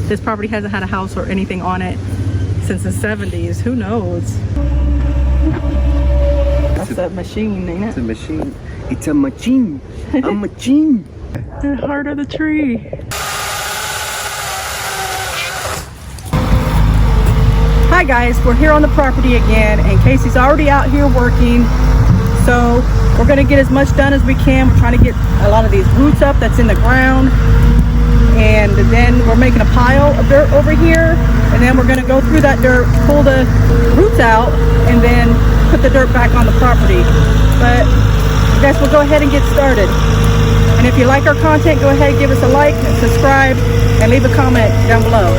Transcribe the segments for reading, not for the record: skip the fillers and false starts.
This property hasn't had a house or anything on it since the 70s. Who knows? That's a machine, ain't it? It's a machine. It's a machine. A machine. The heart of the tree. Hi guys, we're here on the property again, and Casey's already out here working. So we're gonna get as much done as we can. We're trying to get a lot of these roots up that's in the ground. And then we're making a pile of dirt over here. And then we're gonna go through that dirt, pull the roots out, and then put the dirt back on the property. But I guess we'll go ahead and get started. And if you like our content, go ahead, give us a like and subscribe and leave a comment down below.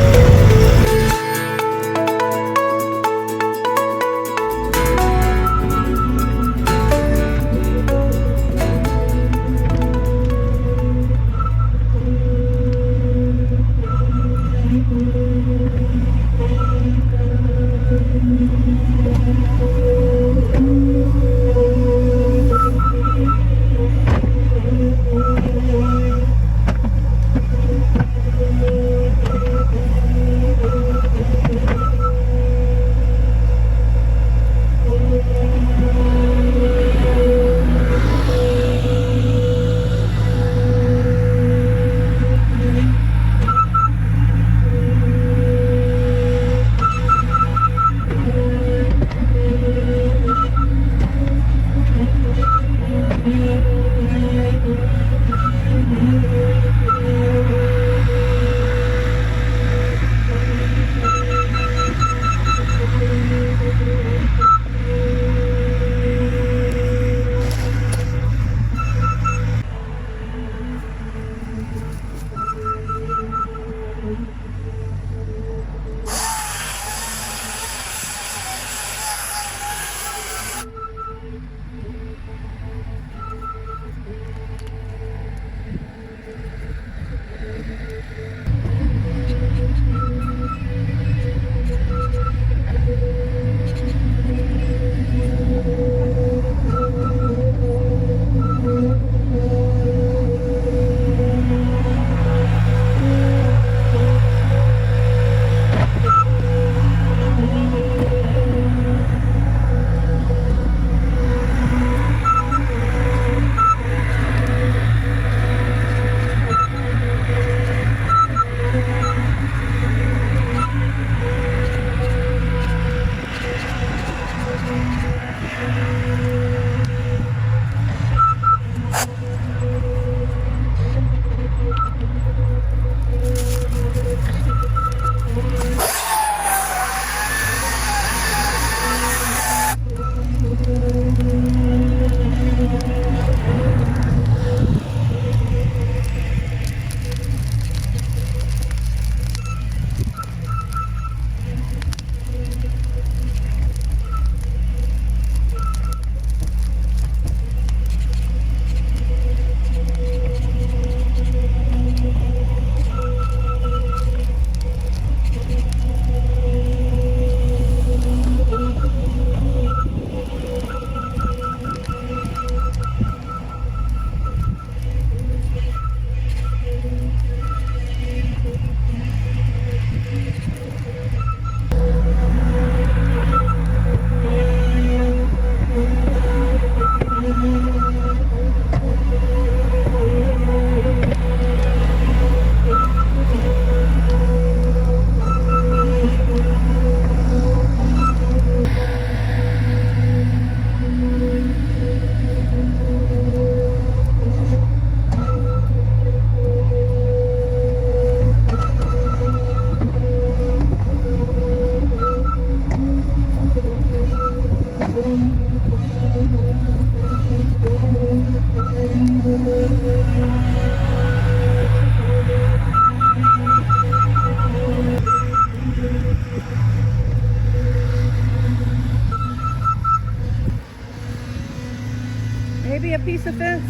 Maybe a piece of fence.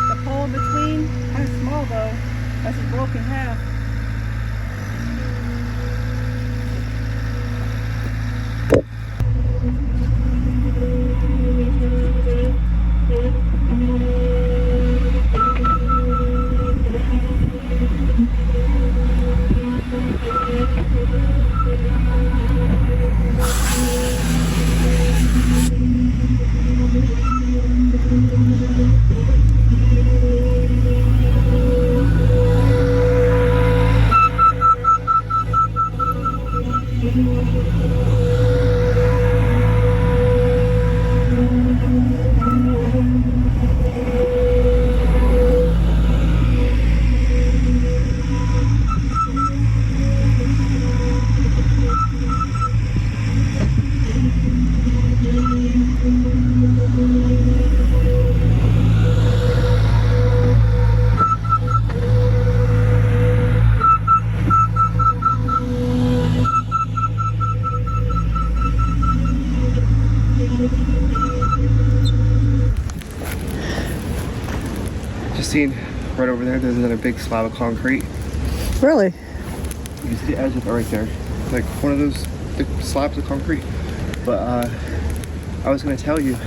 The pole in between, kind of small though. That's a broken half. just seen right over there, there's another big slab of concrete. Really? You can see the edge of it right there. Like one of those thick slabs of concrete. But I was gonna tell you,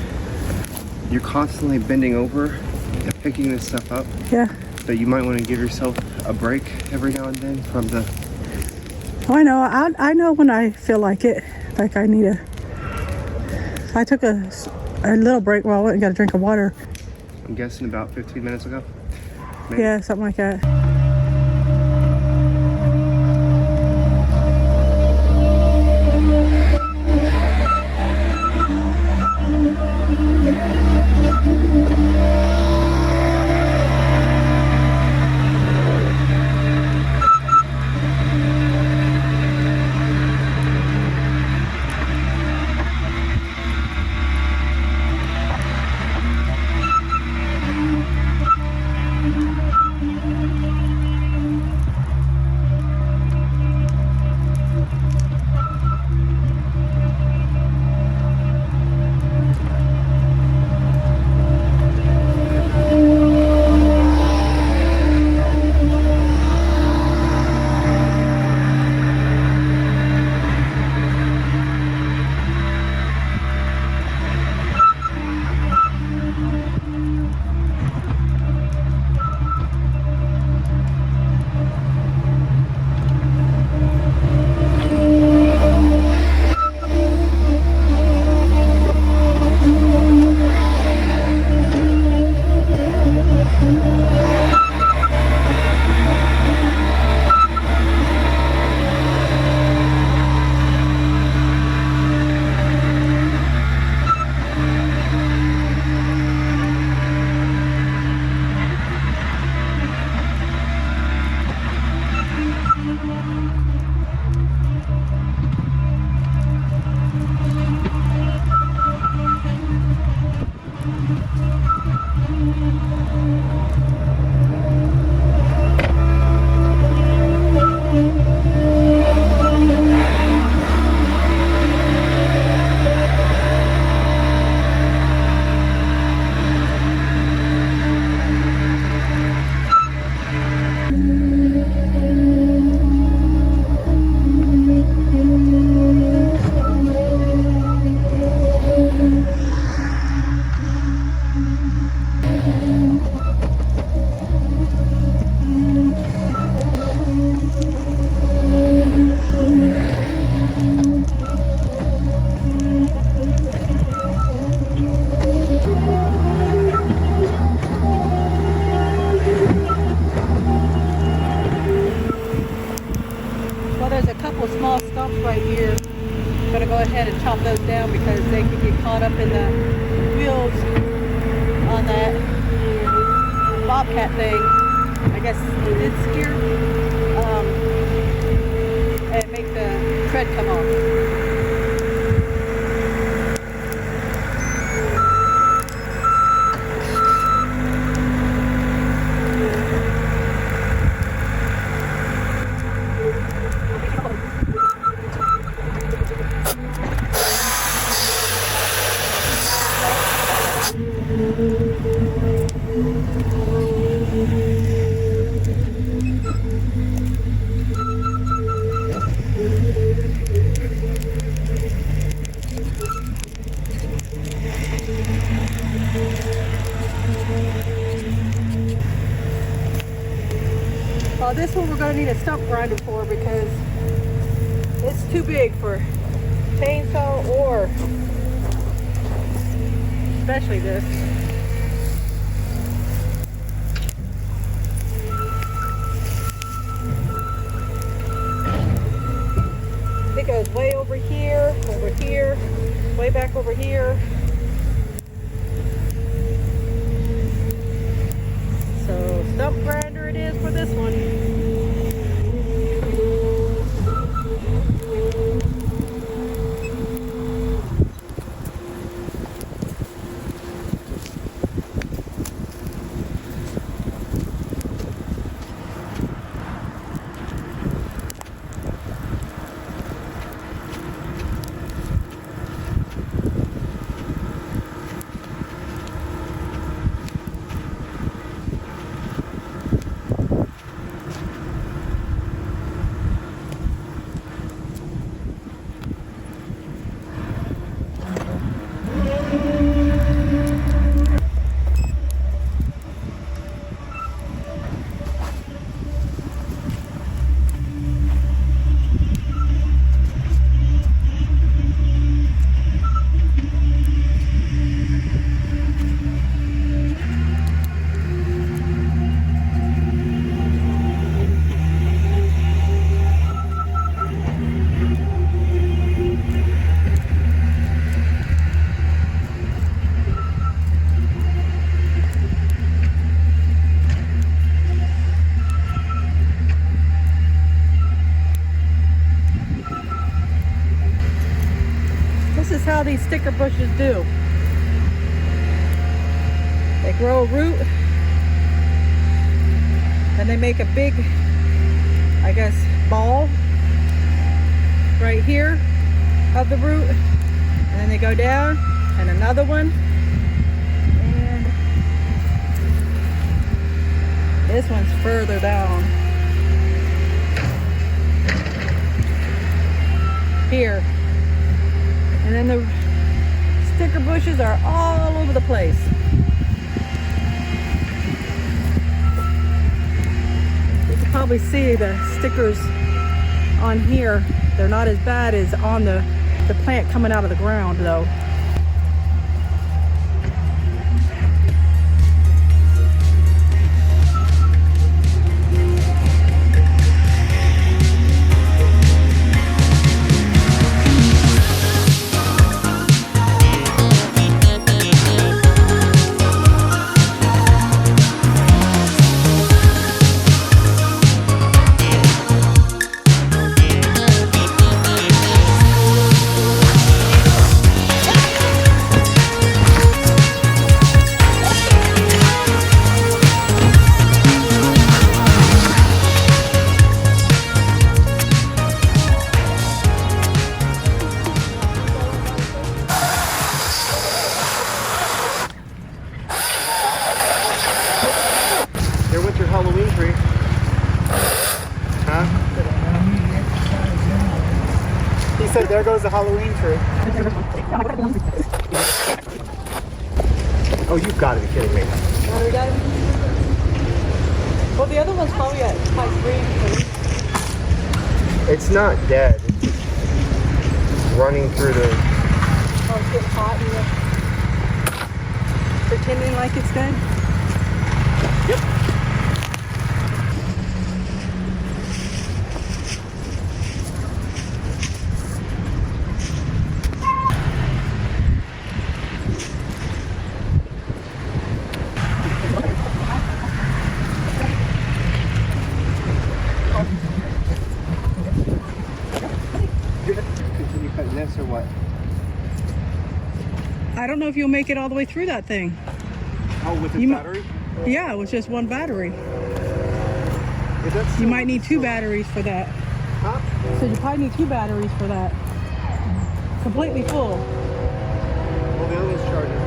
you're constantly bending over and picking this stuff up. Yeah. But you might want to give yourself a break every now and then from the... Oh, I know. I know when I feel like it. Like I need a... I took a little break while I went and got a drink of water. I'm guessing about 15 minutes ago. Maybe. Yeah, something like that. Small stumps right here. I'm gonna go ahead and chop those down because they could get caught up in the wheels on that bobcat thing. I guess it steer and make the tread come off. This one we're going to need a stump grinder for because it's too big for chainsaw or especially this. It goes way over here, way back over here. So stump grinder it is for this one. sticker bushes do. They grow a root and they make a big, I guess, ball right here of the root, and then they go down and another one, and this one's further down here, and then the sticker bushes are all over the place. You can probably see the stickers on here. They're not as bad as on the plant coming out of the ground though. Halloween tree. Huh? He said, there goes the Halloween tree. Oh, you've got to be kidding me. Well, the other one's probably at high green. It's not dead. It's just running through the... Oh, it's getting hot and pretending like it's dead? Yep. Continue cutting this or what? I don't know if you'll make it all the way through that thing. Oh, with this battery? Yeah, with just one battery. Yeah, you might need two batteries for that. Huh? So you probably need two batteries for that. Completely full. Well, the other one's charging.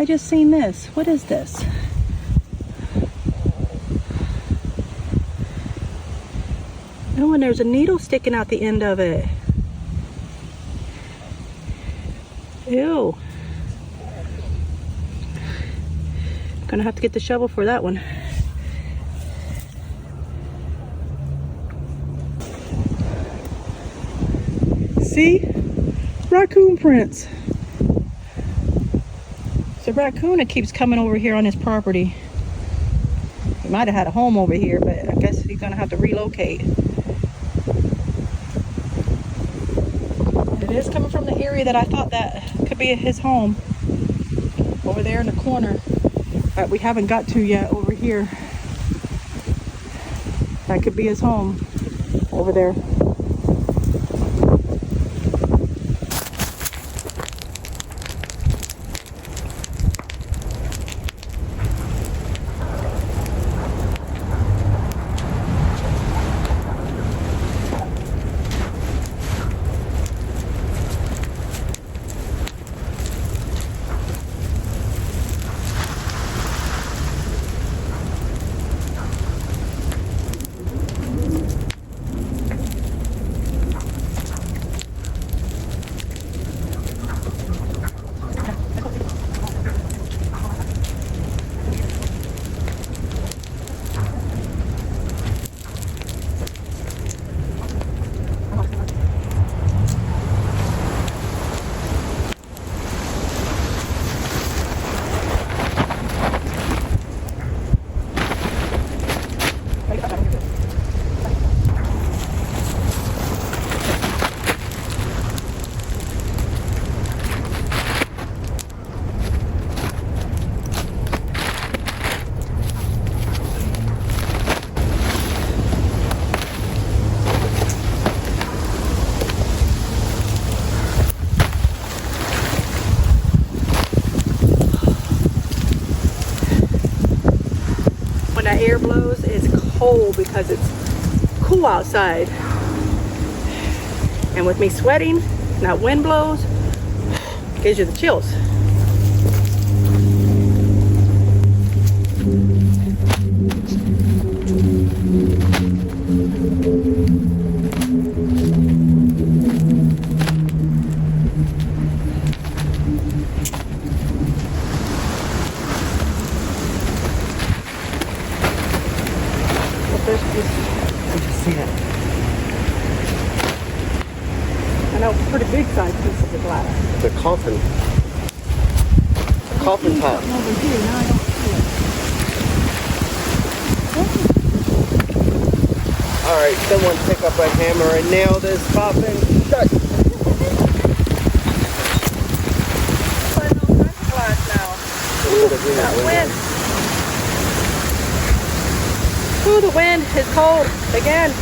I just seen this. What is this? Oh, and there's a needle sticking out the end of it. Ew. Gonna have to get the shovel for that one. See? Raccoon prints. It's a raccoon that keeps coming over here on his property. He might have had a home over here, but I guess he's gonna have to relocate. It is coming from the area that I thought that could be his home. Over there in the corner that we haven't got to yet over here. That could be his home over there. When the air blows, it's cold because it's cool outside. And with me sweating, and that wind blows, gives you the chills. Pretty big size pieces of glass. It's a coffin. Coffin top. Over here, now I don't see it. Alright, someone pick up a hammer and nail this coffin shut. Putting all kinds of glass now. Ooh, that wind. Ooh, the wind is cold again.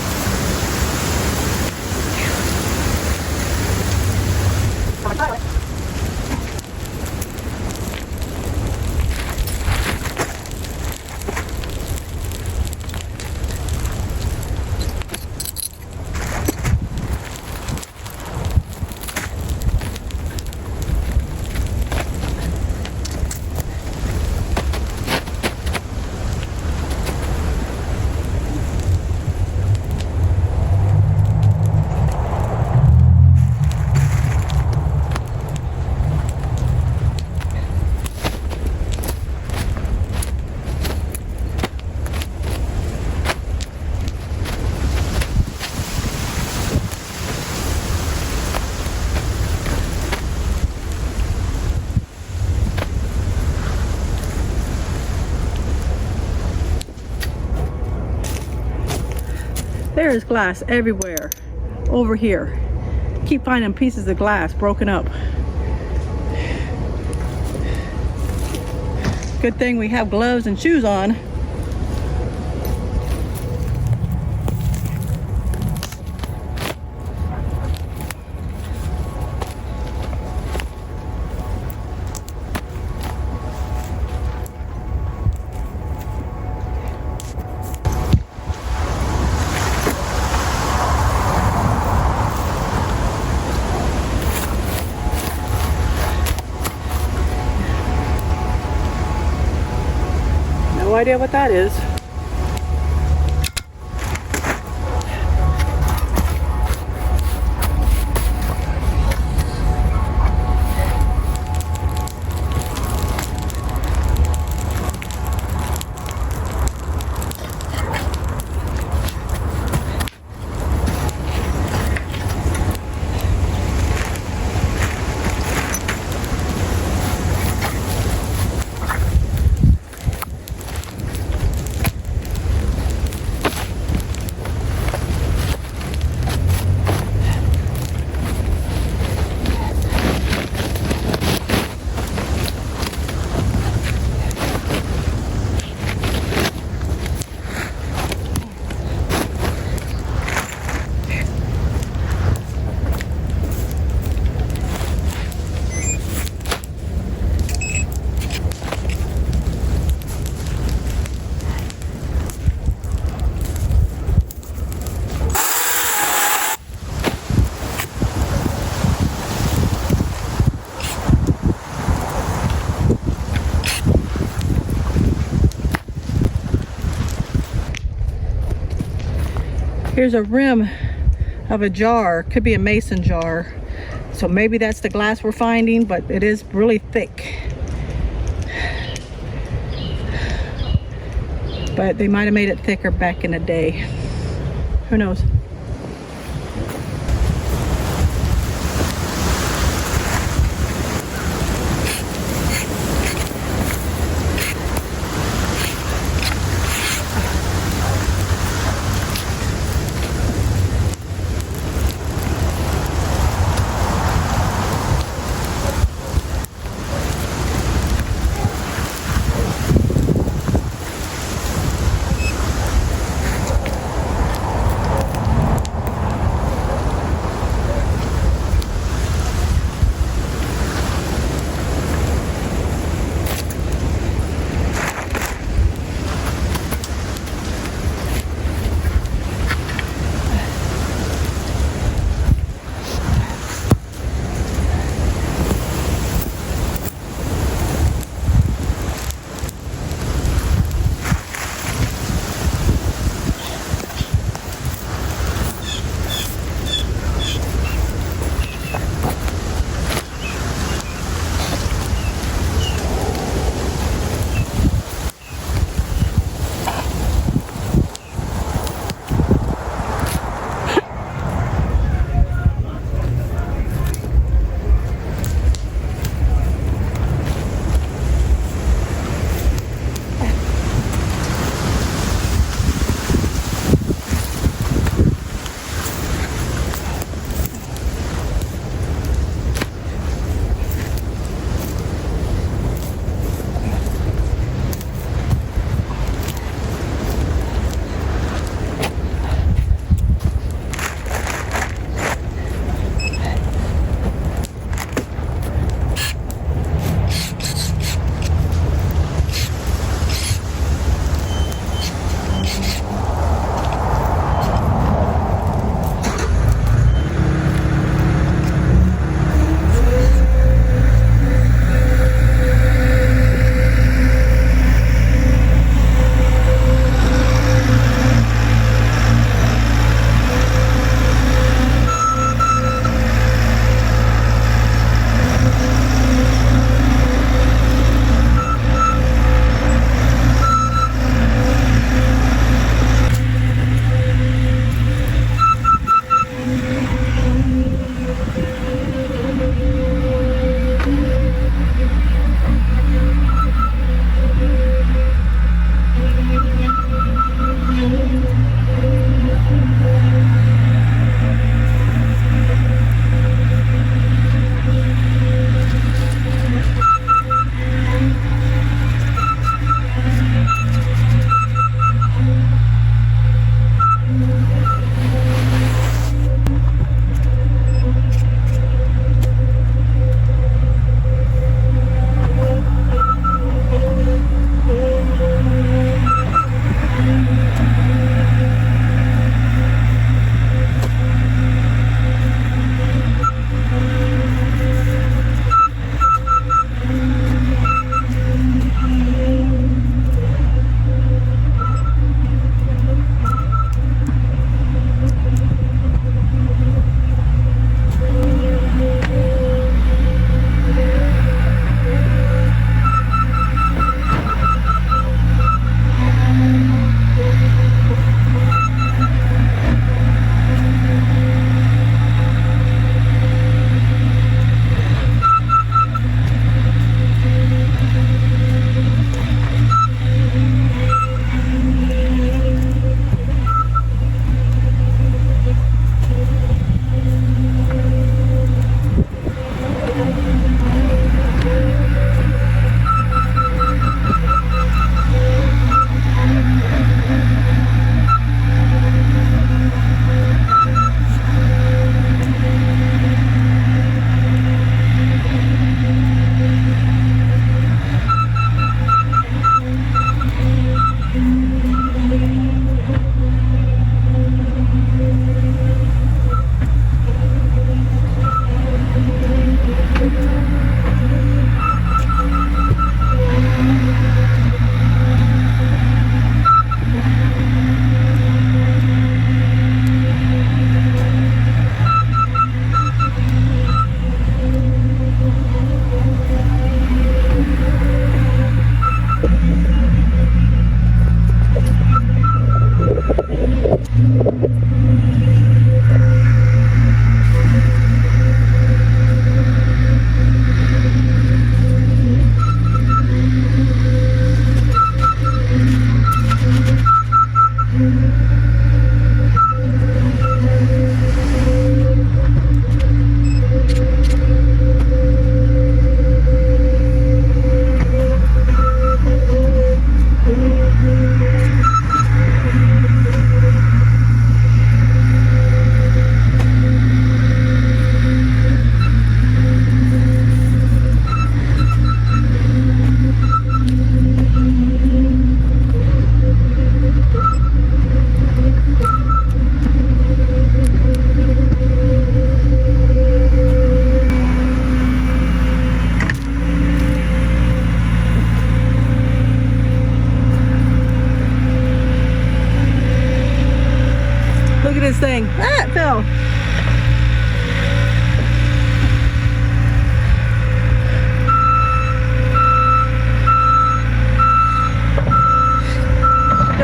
There is glass everywhere over here. Keep finding pieces of glass broken up. Good thing we have gloves and shoes on. idea what that is. Here's a rim of a jar, could be a mason jar. So maybe that's the glass we're finding, but it is really thick. But they might have made it thicker back in the day. Who knows?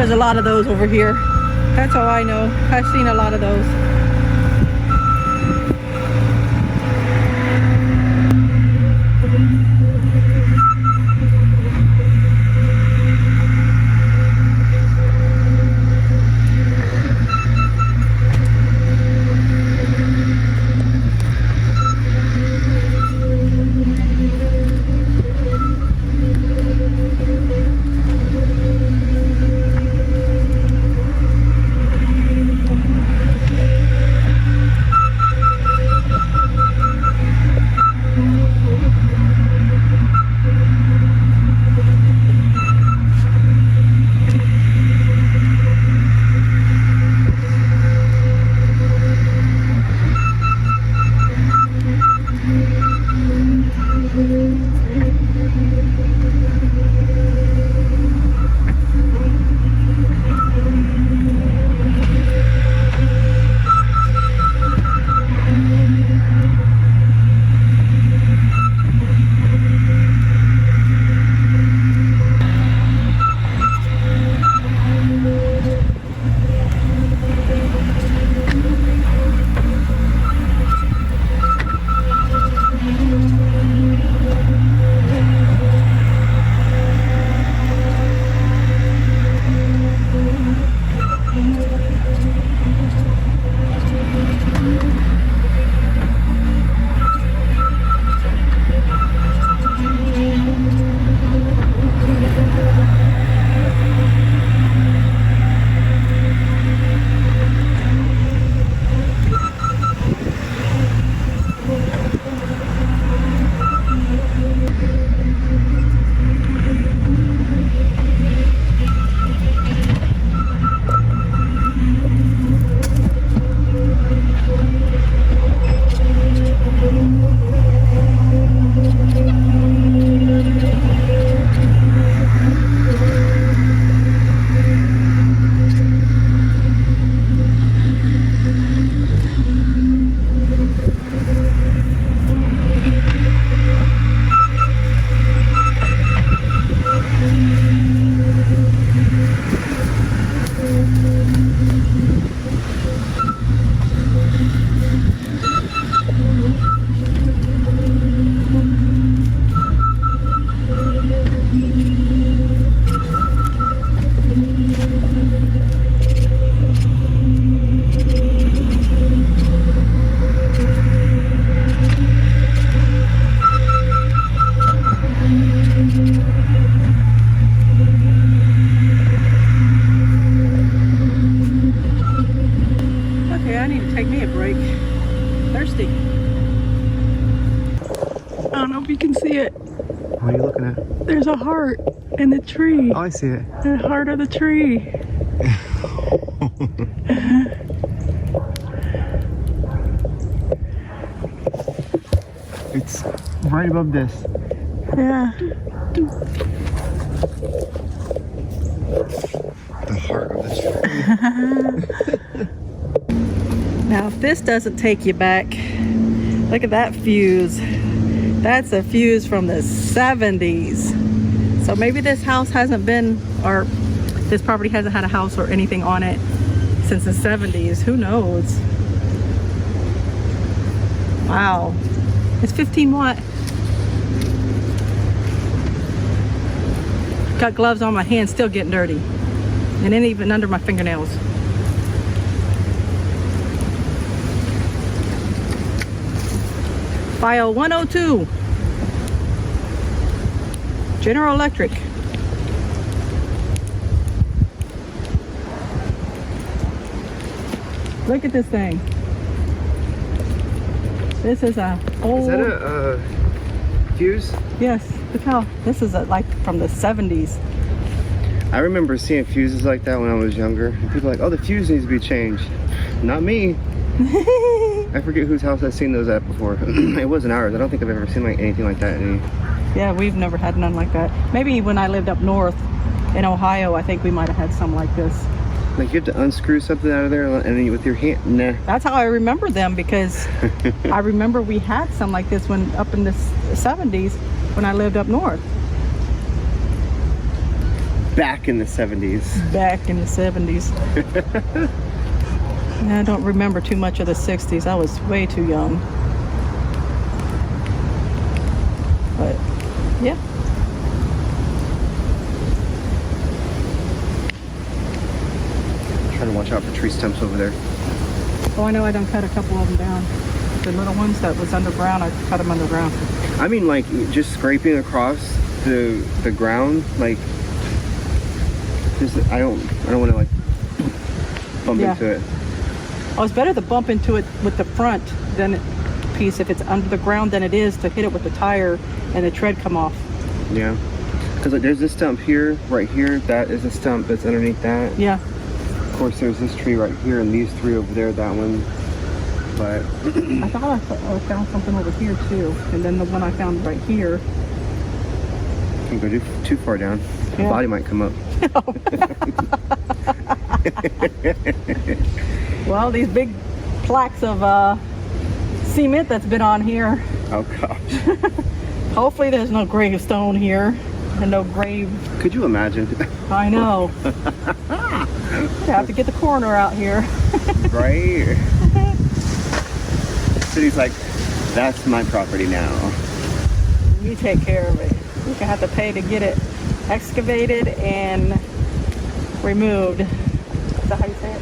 There's a lot of those over here. That's all I know. I've seen a lot of those. What are you looking at? There's a heart in the tree. Oh, I see it. The heart of the tree. It's right above this. Yeah. The heart of the tree. Now, if this doesn't take you back, look at that fuse. That's a fuse from the 70s. So maybe this house hasn't been, or this property hasn't had a house or anything on it since the 70s. Who knows? Wow. It's 15 watt. Got gloves on my hands, still getting dirty. And then even under my fingernails. File 102. General Electric. Look at this thing. This is a old... Is that a fuse? Yes. Look how this is like from the 70s. I remember seeing fuses like that when I was younger. And people are like, oh, the fuse needs to be changed. Not me. I forget whose house I've seen those at before. It wasn't ours. I don't think I've ever seen like anything like that. Yeah, we've never had none like that. Maybe when I lived up north in Ohio, I think we might have had some like this. Like you have to unscrew something out of there and then with your hand, nah. That's how I remember them, because I remember we had some like this when up in the 70s when I lived up north. Back in the 70s. Back in the 70s. I don't remember too much of the 60s. I was way too young. But yeah. Trying to watch out for tree stumps over there. Oh, I know I done cut a couple of them down. The little ones that was underground, I cut them underground. I mean, like, just scraping across the ground, like, just, I don't want to, like, bump into it. Oh, it's better to bump into it with the front piece if it's under the ground than it is to hit it with the tire and the tread come off. Yeah. Because, like, there's this stump here, right here. That is a stump that's underneath that. Yeah. Of course, there's this tree right here and these three over there, that one. But I thought I found something over here too, and then the one I found right here. Can't go too far down. The body might come up. Well, these big plaques of cement that's been on here. Oh gosh. Hopefully there's no gravestone here and no grave. Could you imagine? I know. I'd have to get the coroner out here. Right. City's like, that's my property now. You take care of it. You can have to pay to get it excavated and removed. Is that how you say it?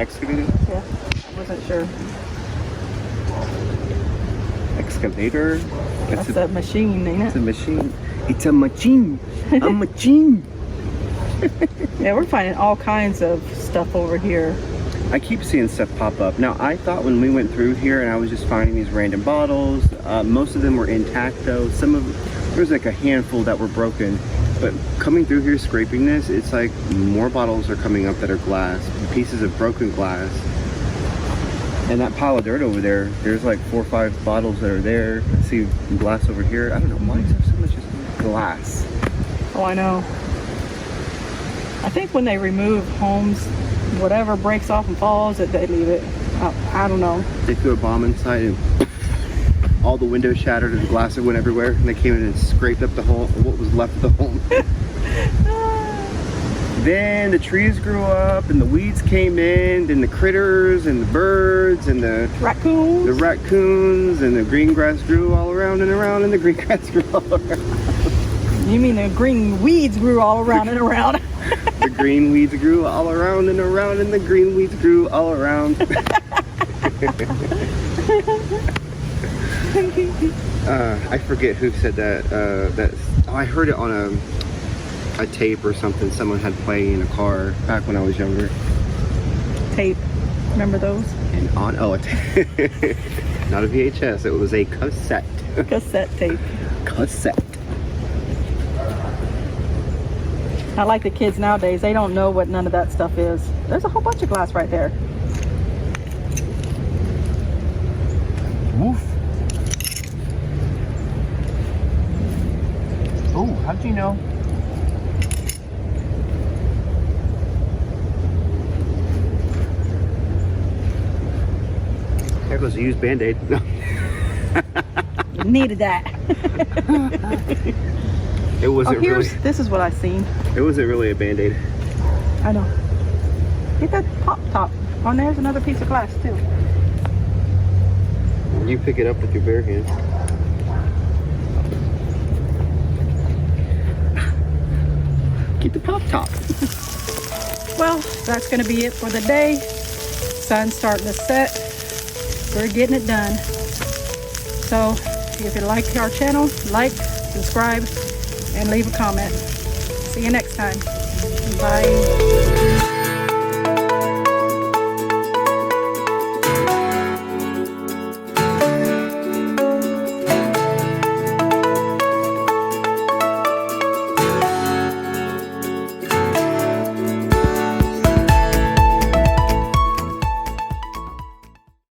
Excavated? Yeah, I wasn't sure. Excavator? That's a machine, ain't it? It's a machine. It's a machine. A machine. Yeah, we're finding all kinds of stuff over here. I keep seeing stuff pop up. Now, I thought when we went through here and I was just finding these random bottles, most of them were intact though. There's like a handful that were broken. But coming through here, scraping this, it's like more bottles are coming up that are glass, pieces of broken glass. And that pile of dirt over there, there's like 4 or 5 bottles that are there. I see glass over here. I don't know, why is there so much just glass? Oh, I know. I think when they remove homes, whatever breaks off and falls, that they leave it. I don't know. They threw a bomb inside and all the windows shattered and the glass went everywhere, and they came in and scraped up the home, what was left of the home. Then the trees grew up and the weeds came in, then the critters and the birds and the raccoons and the green grass grew all around and around, and the green grass grew all around. You mean the green weeds grew all around and around? The green weeds grew all around and around, and the green weeds grew all around. I forget who said that. I heard it on a tape or something someone had playing in a car back when I was younger. Tape. Remember those? And on a tape. Not a VHS, it was a cassette. Cassette tape. Cassette. I like the kids nowadays. They don't know what none of that stuff is. There's a whole bunch of glass right there. Woof. Oh, how'd you know? There goes a used Band-Aid. Needed that. It wasn't really. This is what I seen. It wasn't really a Band-Aid. I know. Get that pop top. Oh, there's another piece of glass too. You pick it up with your bare hands. Get the pop top. Well, that's going to be it for the day. Sun's starting to set. We're getting it done. So if you like our channel, like, subscribe, and leave a comment. See you next time. Bye.